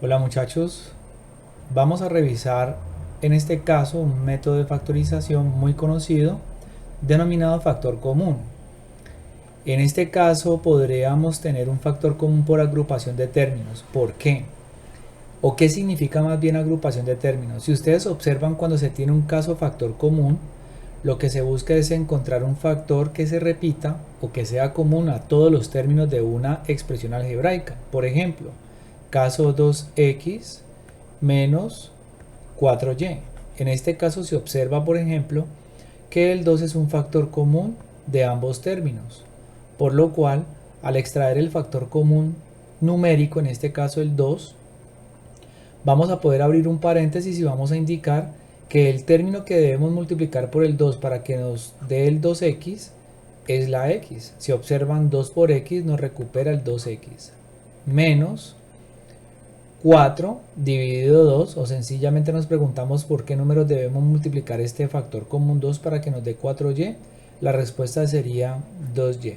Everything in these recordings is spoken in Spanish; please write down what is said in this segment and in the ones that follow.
Hola muchachos, vamos a revisar en este caso un método de factorización muy conocido denominado factor común. En este caso podríamos tener un factor común por agrupación de términos. ¿Por qué? ¿O qué significa más bien agrupación de términos? Si ustedes observan cuando se tiene un caso factor común, lo que se busca es encontrar un factor que se repita o que sea común a todos los términos de una expresión algebraica. Por ejemplo, caso 2x menos 4y. En este caso se observa, por ejemplo, que el 2 es un factor común de ambos términos, por lo cual, al extraer el factor común numérico, en este caso el 2, vamos a poder abrir un paréntesis y vamos a indicar que el término que debemos multiplicar por el 2 para que nos dé el 2x es la x. Si observan, 2 por x nos recupera el 2x menos 4 dividido 2, o sencillamente nos preguntamos por qué números debemos multiplicar este factor común 2 para que nos dé 4y. La respuesta sería 2y.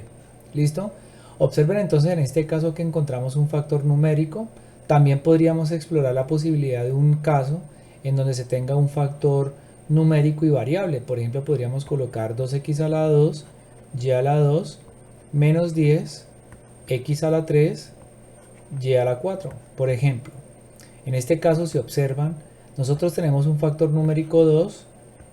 ¿Listo? Observen entonces en este caso que encontramos un factor numérico. También podríamos explorar la posibilidad de un caso en donde se tenga un factor numérico y variable. Por ejemplo, podríamos colocar 2x a la 2, y a la 2, menos 10, x a la 3, y a la 4, por ejemplo. En este caso, si observan, nosotros tenemos un factor numérico 2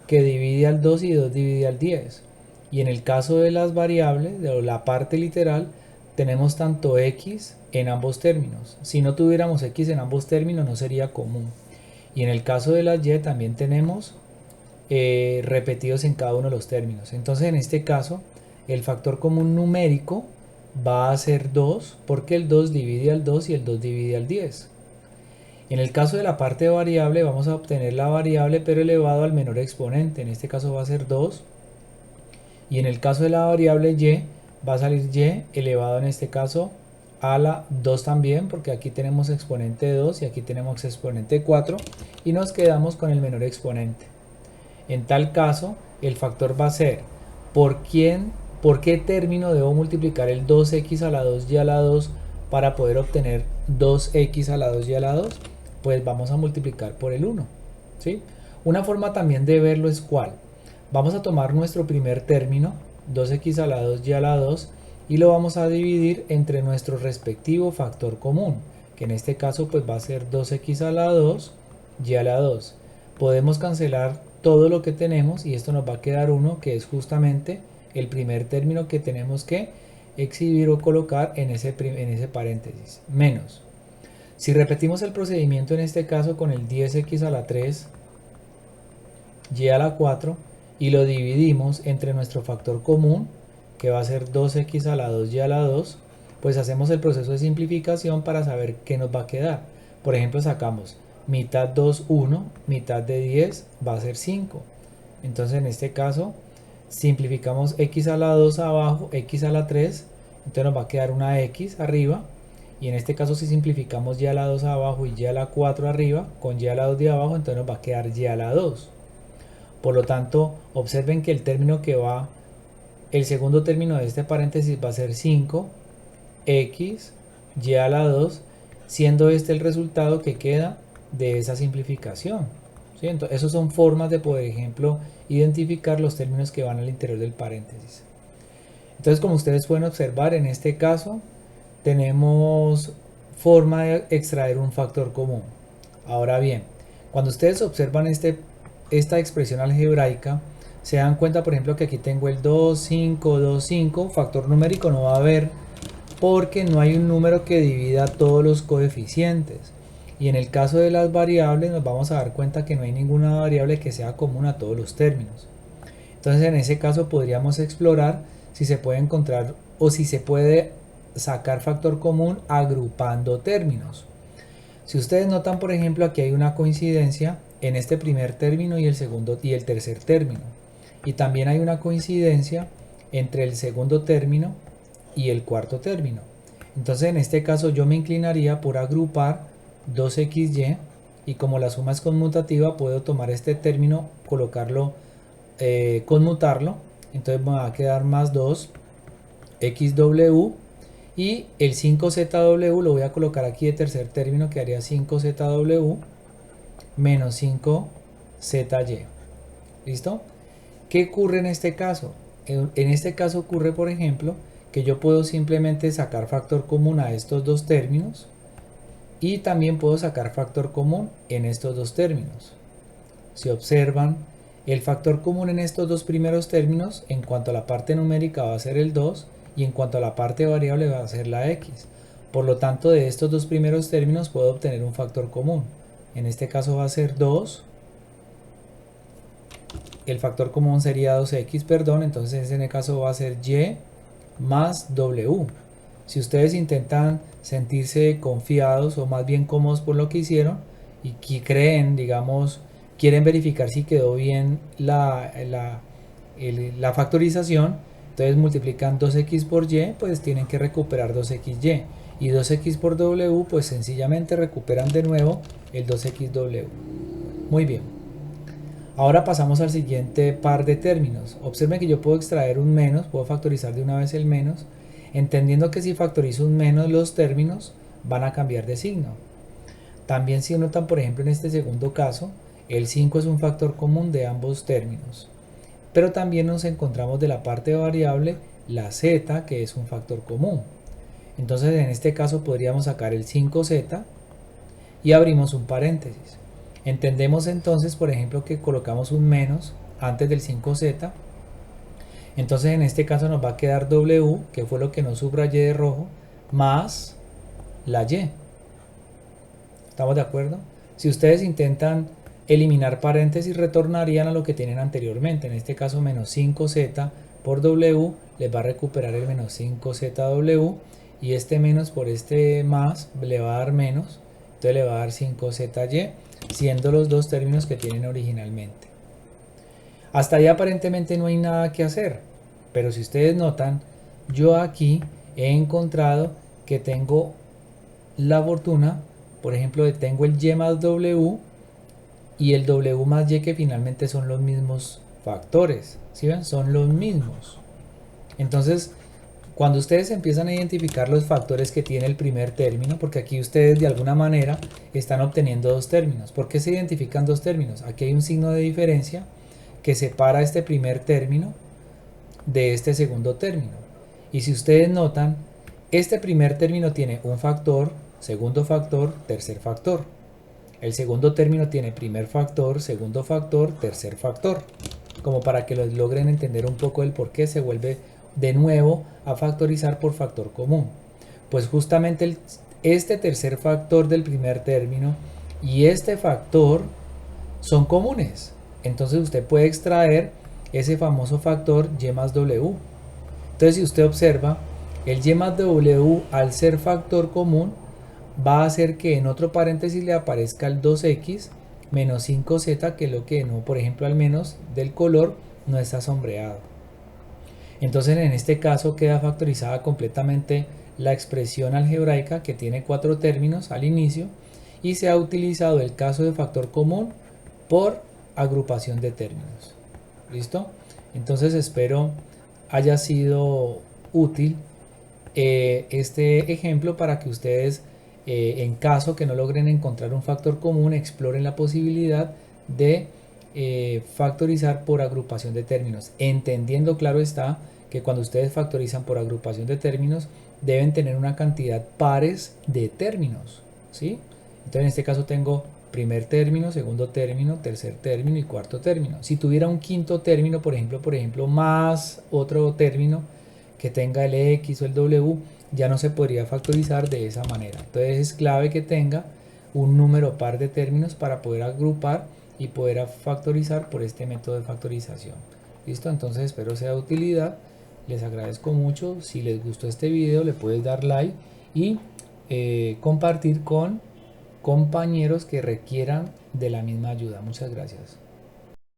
que divide al 2 y 2 divide al 10. Y en el caso de las variables, de la parte literal, tenemos tanto x en ambos términos. Si no tuviéramos x en ambos términos no sería común. Y en el caso de la y también tenemos repetidos en cada uno de los términos. Entonces en este caso el factor común numérico va a ser 2 porque el 2 divide al 2 y el 2 divide al 10. En el caso de la parte variable vamos a obtener la variable pero elevado al menor exponente, en este caso va a ser 2, y en el caso de la variable y va a salir y elevado en este caso a la 2 también, porque aquí tenemos exponente de 2 y aquí tenemos exponente de 4 y nos quedamos con el menor exponente. En tal caso el factor va a ser ¿por qué término debo multiplicar el 2x a la 2y a la 2 para poder obtener 2x a la 2y a la 2? Pues vamos a multiplicar por el 1, ¿sí? Una forma también de verlo es ¿cuál? Vamos a tomar nuestro primer término, 2x a la 2y a la 2, y lo vamos a dividir entre nuestro respectivo factor común, que en este caso pues va a ser 2x a la 2 y a la 2. Podemos cancelar todo lo que tenemos y esto nos va a quedar 1, que es justamente el primer término que tenemos que exhibir o colocar en ese paréntesis, menos. Si repetimos el procedimiento en este caso con el 10x a la 3 y a la 4 y lo dividimos entre nuestro factor común, que va a ser 2x a la 2 y a la 2, pues hacemos el proceso de simplificación para saber qué nos va a quedar. Por ejemplo, sacamos mitad 2, 1, mitad de 10 va a ser 5. Entonces en este caso simplificamos x a la 2 abajo, x a la 3, entonces nos va a quedar una x arriba. Y en este caso si simplificamos y a la 2 abajo y y a la 4 arriba, con y a la 2 de abajo, entonces nos va a quedar y a la 2. Por lo tanto, observen que el término que va, el segundo término de este paréntesis va a ser 5, x, y a la 2, siendo este el resultado que queda de esa simplificación. ¿Sí? Entonces, esas son formas de, por ejemplo, identificar los términos que van al interior del paréntesis. Entonces, como ustedes pueden observar, en este caso tenemos forma de extraer un factor común. Ahora bien, cuando ustedes observan esta expresión algebraica, se dan cuenta, por ejemplo, que aquí tengo el 2, 5, 2, 5, factor numérico no va a haber porque no hay un número que divida todos los coeficientes. Y en el caso de las variables nos vamos a dar cuenta que no hay ninguna variable que sea común a todos los términos. Entonces en ese caso podríamos explorar si se puede encontrar o si se puede sacar factor común agrupando términos. Si ustedes notan, por ejemplo, aquí hay una coincidencia en este primer término y el segundo y el tercer término. Y también hay una coincidencia entre el segundo término y el cuarto término. Entonces en este caso yo me inclinaría por agrupar 2xy, y como la suma es conmutativa puedo tomar este término, colocarlo, conmutarlo, entonces me va a quedar más 2 xw, Y el 5ZW lo voy a colocar aquí de tercer término, que haría 5ZW menos 5ZY. ¿Listo? ¿Qué ocurre en este caso? En este caso ocurre, por ejemplo, que yo puedo simplemente sacar factor común a estos dos términos y también puedo sacar factor común en estos dos términos. Si observan, el factor común en estos dos primeros términos en cuanto a la parte numérica va a ser el 2 y en cuanto a la parte variable va a ser la x. Por lo tanto, de estos dos primeros términos puedo obtener un factor común. En este caso va a ser 2. El factor común sería 2x, perdón, entonces en el caso va a ser y más w. Si ustedes intentan sentirse confiados o más bien cómodos por lo que hicieron y que creen, digamos, quieren verificar si quedó bien la factorización, entonces multiplican 2x por y, pues tienen que recuperar 2xy, y 2x por w, pues sencillamente recuperan de nuevo el 2xw. Muy bien. Ahora pasamos al siguiente par de términos. Observen que yo puedo extraer un menos, puedo factorizar de una vez el menos, entendiendo que si factorizo un menos, los términos van a cambiar de signo. También, si notan, por ejemplo, en este segundo caso, el 5 es un factor común de ambos términos. Pero también nos encontramos de la parte variable la z, que es un factor común. Entonces, en este caso podríamos sacar el 5z y abrimos un paréntesis. Entendemos entonces, por ejemplo, que colocamos un menos antes del 5z. Entonces en este caso nos va a quedar w, que fue lo que no subrayé de rojo, más la y. ¿Estamos de acuerdo? Si ustedes intentan eliminar paréntesis, retornarían a lo que tienen anteriormente. En este caso menos 5z por w les va a recuperar el menos 5zw, y este menos por este más le va a dar menos, entonces le va a dar 5zy, siendo los dos términos que tienen originalmente. Hasta ahí aparentemente no hay nada que hacer, pero si ustedes notan, yo aquí he encontrado que tengo la fortuna, por ejemplo, tengo el y más w y el w más y, que finalmente son los mismos factores. ¿Sí ven? Son los mismos. Entonces, cuando ustedes empiezan a identificar los factores que tiene el primer término, porque aquí ustedes de alguna manera están obteniendo dos términos. ¿Por qué se identifican dos términos? Aquí hay un signo de diferencia que separa este primer término de este segundo término. Y si ustedes notan, este primer término tiene un factor, segundo factor, tercer factor. El segundo término tiene primer factor, segundo factor, tercer factor. Como para que los logren entender un poco el por qué se vuelve de nuevo a factorizar por factor común. Pues justamente este tercer factor del primer término y este factor son comunes. Entonces usted puede extraer ese famoso factor y más w. Entonces, si usted observa, el y más w, al ser factor común, va a hacer que en otro paréntesis le aparezca el 2x menos 5z, que es lo que no, por ejemplo, al menos del color no está sombreado. Entonces, en este caso queda factorizada completamente la expresión algebraica, que tiene 4 términos al inicio, y se ha utilizado el caso de factor común por agrupación de términos. ¿Listo? Entonces espero haya sido útil este ejemplo para que ustedes, en caso que no logren encontrar un factor común, exploren la posibilidad de factorizar por agrupación de términos, entendiendo, claro está, que cuando ustedes factorizan por agrupación de términos deben tener una cantidad pares de términos, ¿sí? Entonces en este caso tengo primer término, segundo término, tercer término y cuarto término. Si tuviera un quinto término, por ejemplo, más otro término que tenga el x o el w, ya no se podría factorizar de esa manera. Entonces es clave que tenga un número par de términos para poder agrupar y poder factorizar por este método de factorización. ¿Listo? Entonces espero sea de utilidad. Les agradezco mucho. Si les gustó este video, le puedes dar like y compartir con compañeros que requieran de la misma ayuda. Muchas gracias.